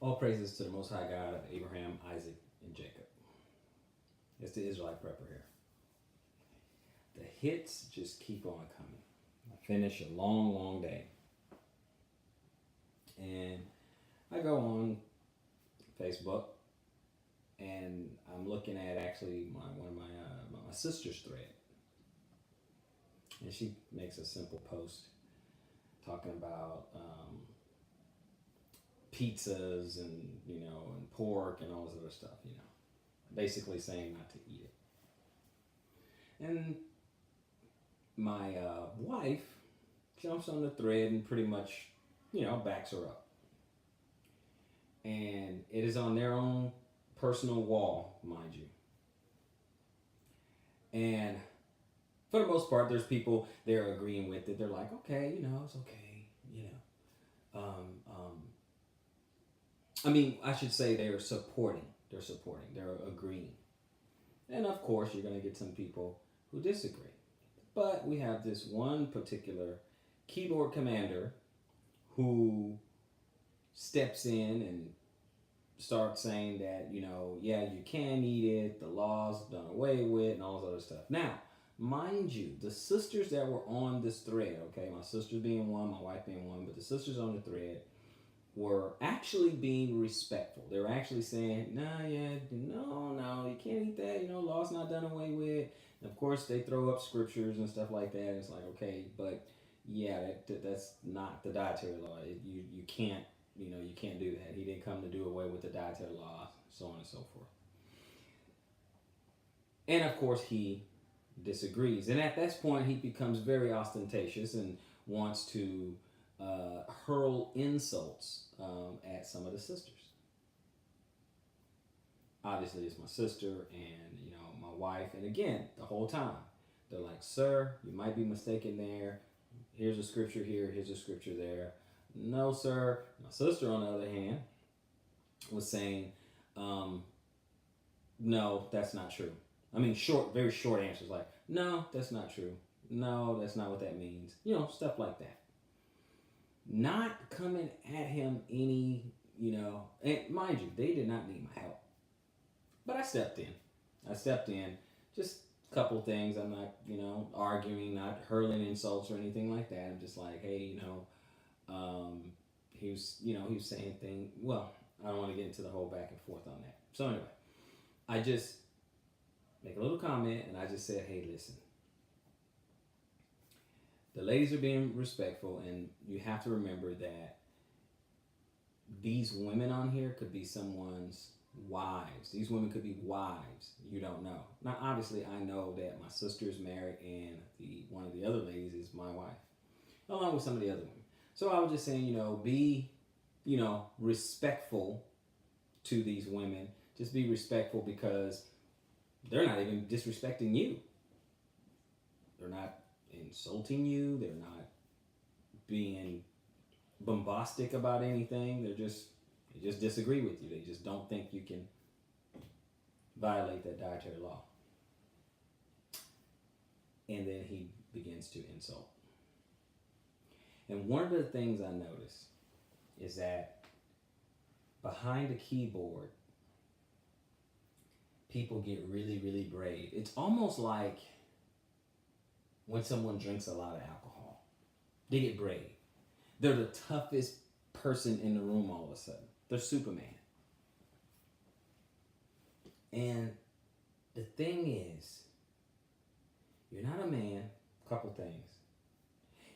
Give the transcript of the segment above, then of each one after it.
All praises to the Most High God of Abraham, Isaac, and Jacob. It's the Israelite prepper here. The hits just keep on coming. I finish a long, long day. And I go on Facebook and I'm looking at actually one of my sister's thread. And she makes a simple post talking about pizzas and, and pork and all this other stuff, basically saying not to eat it. And my wife jumps on the thread and pretty much, backs her up. And it is on their own personal wall, mind you. And for the most part, there's people they're agreeing with it. They're like, okay, it's okay. I mean, I should say they're supporting. They're supporting. They're agreeing. And of course, you're going to get some people who disagree. But we have this one particular keyboard commander who steps in and starts saying that, yeah, you can eat it, the law's done away with, and all this other stuff. Now, mind you, the sisters that were on this thread, okay, my sister being one, my wife being one, but the sisters on the thread were actually being respectful. They were actually saying, no, you can't eat that, law's not done away with. And of course, they throw up scriptures and stuff like that. It's like, okay, but yeah, that's not the dietary law. You can't, you can't do that. He didn't come to do away with the dietary law, so on and so forth. And of course, he disagrees. And at this point, he becomes very ostentatious and wants to hurl insults at some of the sisters. Obviously, it's my sister and my wife. And again, the whole time, they're like, "Sir, you might be mistaken there. Here's a scripture here. Here's a scripture there." No, sir. My sister, on the other hand, was saying, "No, that's not true." I mean, very short answers like, "No, that's not true. No, that's not what that means." Stuff like that. Not coming at him and mind you, they did not need my help. But I stepped in. Just a couple things. I'm not, arguing, not hurling insults or anything like that. I'm just like, hey, he was saying things. Well, I don't want to get into the whole back and forth on that. So anyway, I just make a little comment and I just said, hey, listen. The ladies are being respectful, and you have to remember that these women on here could be someone's wives. These women could be wives. You don't know. Now, obviously, I know that my sister's married, and one of the other ladies is my wife, along with some of the other women. So I was just saying, be, respectful to these women. Just be respectful because they're not even disrespecting you. They're not insulting you. They're not being bombastic about anything. They just disagree with you. They just don't think you can violate that dietary law. And then he begins to insult. And one of the things I notice is that behind the keyboard, people get really, really brave. It's almost like when someone drinks a lot of alcohol. They get brave. They're the toughest person in the room all of a sudden. They're Superman. And the thing is, you're not a man. Couple things.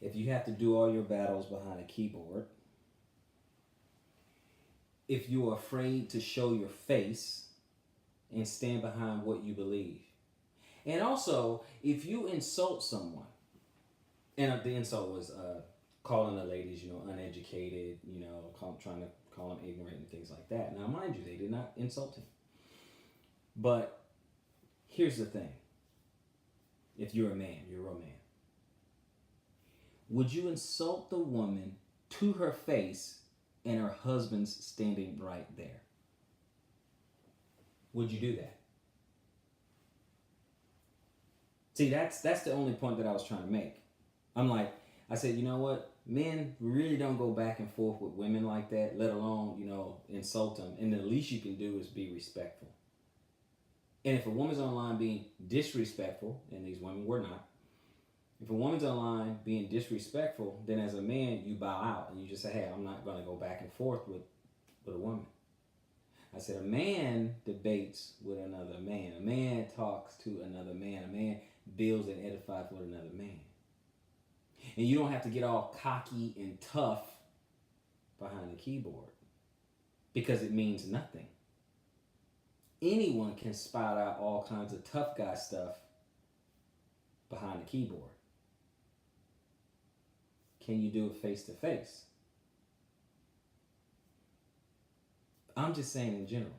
If you have to do all your battles behind a keyboard, if you're afraid to show your face and stand behind what you believe, and also if you insult someone, and the insult was calling the ladies, uneducated, trying to call them ignorant and things like that. Now, mind you, they did not insult him. But here's the thing. If you're a man, you're a real man. Would you insult the woman to her face and her husband's standing right there? Would you do that? See, that's the only point that I was trying to make. I said, you know what? Men really don't go back and forth with women like that, let alone, insult them. And the least you can do is be respectful. And if a woman's online being disrespectful, and these women were not, if a woman's online being disrespectful, then as a man, you bow out and you just say, hey, I'm not going to go back and forth with a woman. I said, a man debates with another man. A man talks to another man. A man builds and edifies with another man. And you don't have to get all cocky and tough behind the keyboard because it means nothing. Anyone can spout out all kinds of tough guy stuff behind the keyboard. Can you do it face to face? I'm just saying in general.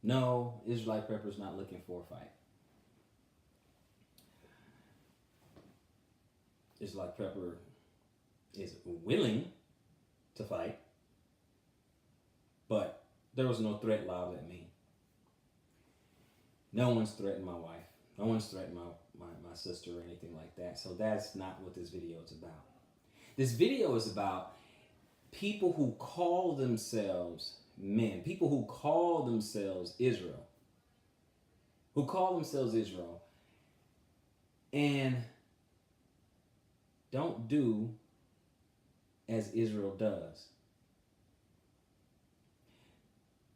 No, Israelite Prepper's not looking for a fight. Israelite Prepper is willing to fight, but there was no threat loud at me. No one's threatened my wife. No one's threatened my sister or anything like that. So that's not what this video is about. This video is about people who call themselves men, people who call themselves Israel, and don't do as Israel does.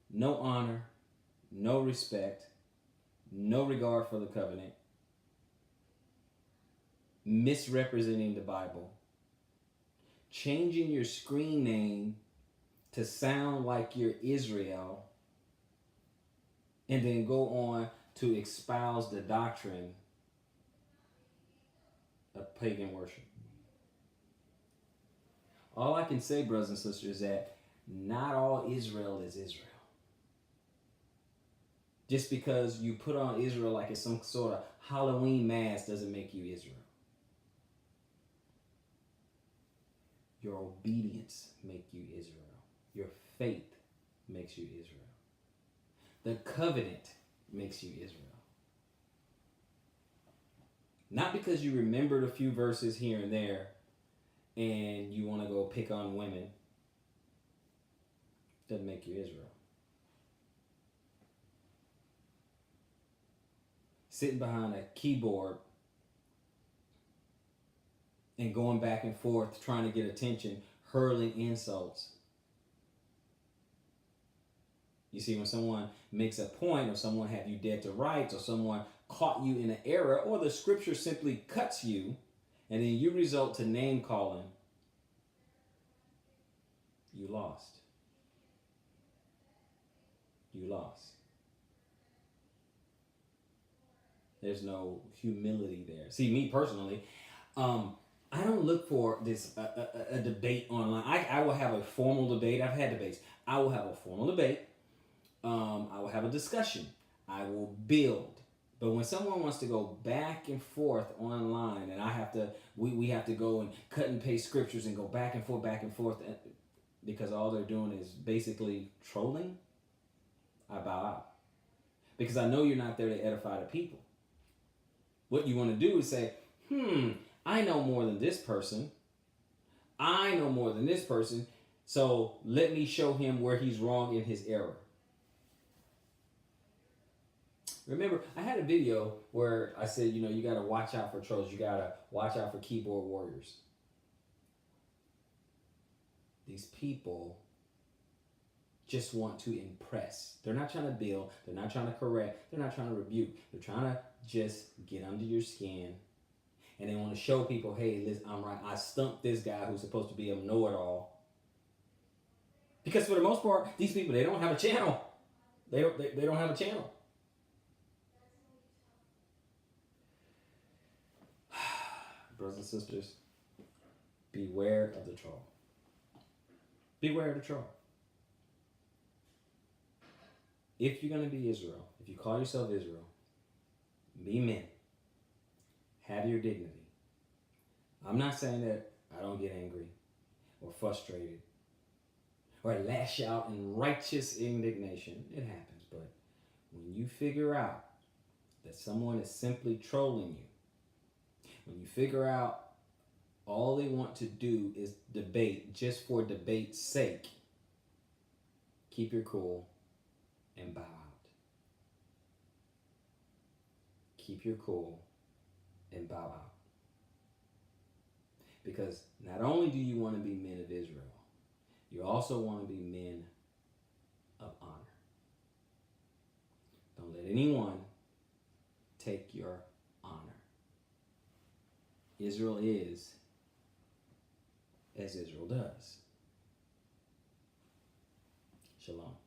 No honor, no respect, no regard for the covenant, misrepresenting the Bible, changing your screen name to sound like you're Israel, and then go on to espouse the doctrine of pagan worship. All I can say, brothers and sisters, is that not all Israel is Israel. Just because you put on Israel like it's some sort of Halloween mask doesn't make you Israel. Your obedience makes you Israel. Your faith makes you Israel. The covenant makes you Israel. Not because you remembered a few verses here and there and you want to go pick on women. Doesn't make you Israel. Sitting behind a keyboard and going back and forth trying to get attention, hurling insults. You see, when someone makes a point, or someone have you dead to rights, or someone caught you in an error, or the scripture simply cuts you, and then you result to name calling, you lost. You lost. There's no humility there. See, me personally, I don't look for this a debate online. I will have a formal debate. I've had debates. I will have a formal debate. I will have a discussion. I will build. But when someone wants to go back and forth online, and we have to go and cut and paste scriptures and go back and forth, because all they're doing is basically trolling, I bow out. Because I know you're not there to edify the people. What you want to do is say, I know more than this person. I know more than this person. So let me show him where he's wrong in his error. Remember, I had a video where I said, you got to watch out for trolls. You got to watch out for keyboard warriors. These people just want to impress. They're not trying to build. They're not trying to correct. They're not trying to rebuke. They're trying to just get under your skin. And they want to show people, hey, listen, I'm right. I stumped this guy who's supposed to be a know-it-all. Because for the most part, these people, they don't have a channel. They don't have a channel. Brothers and sisters, beware of the troll. Beware of the troll. If you're going to be Israel, if you call yourself Israel, be men. Have your dignity. I'm not saying that I don't get angry or frustrated or lash out in righteous indignation. It happens. But when you figure out that someone is simply trolling you, when you figure out all they want to do is debate just for debate's sake, keep your cool and bow out. Keep your cool and bow out. Because not only do you want to be men of Israel, you also want to be men of honor. Don't let anyone take your honor. Israel is as Israel does. Shalom.